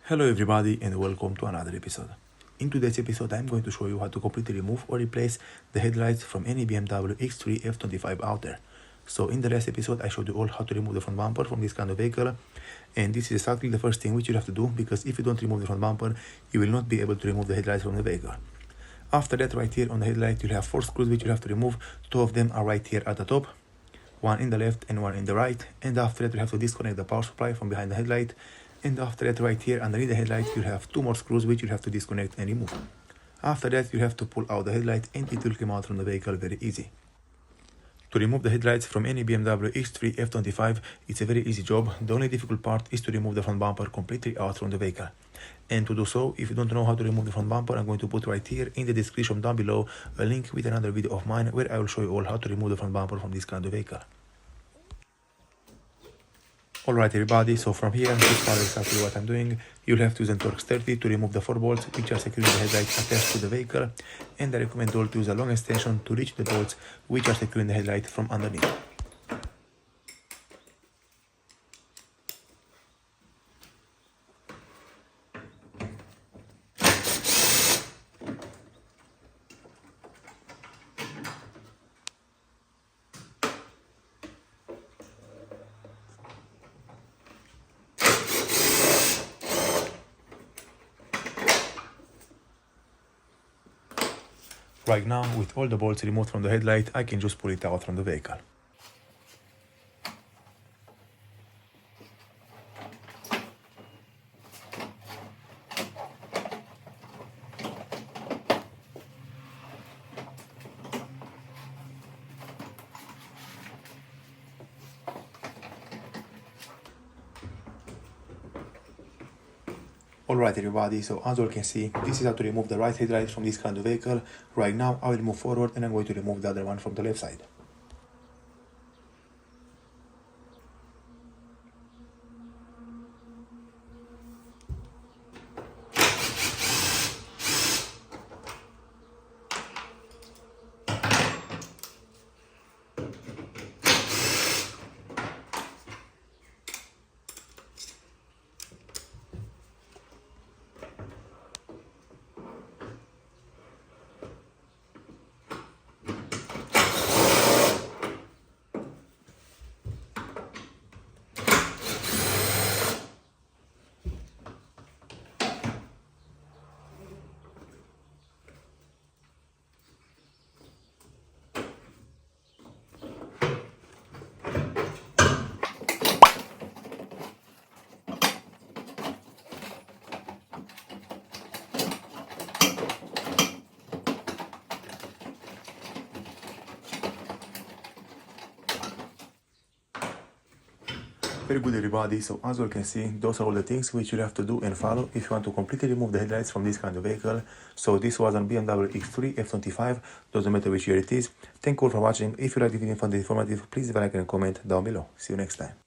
Hello everybody and welcome to another episode. In today's episode I'm going to show you how to completely remove or replace the headlights from any BMW X3 F25 out there. So in the last episode I showed you all how to remove the front bumper from this kind of vehicle, and this is exactly the first thing which you have to do, because if you don't remove the front bumper you will not be able to remove the headlights from the vehicle. After that, right here on the headlight you'll have 4 screws which you have to remove. 2 of them are right here at the top, one in the left and one in the right, and after that you have to disconnect the power supply from behind the headlight. And after that, right here underneath the headlight you have 2 more screws which you have to disconnect and remove. After that you have to pull out the headlight and it will come out from the vehicle very easy. To remove the headlights from any BMW X3 F25, it's a very easy job. The only difficult part is to remove the front bumper completely out from the vehicle. And to do so, if you don't know how to remove the front bumper, I'm going to put right here in the description down below a link with another video of mine where I will show you all how to remove the front bumper from this kind of vehicle. Alright everybody, so from here, this is exactly what I'm doing. You'll have to use a Torx 30 to remove the 4 bolts which are securing the headlight attached to the vehicle, and I recommend all to use a long extension to reach the bolts which are securing the headlight from underneath. Right now, with all the bolts removed from the headlight, I can just pull it out from the vehicle. Alright everybody, so as you can see, this is how to remove the right headlight from this kind of vehicle. Right now I will move forward and I'm going to remove the other one from the left side. Very good everybody, so as you can see, those are all the things which you have to do and follow if you want to completely remove the headlights from this kind of vehicle. So this was on BMW X3 F25, doesn't matter which year it is. Thank you all for watching. If you like the video and found it informative, please leave a like and comment down below. See you next time.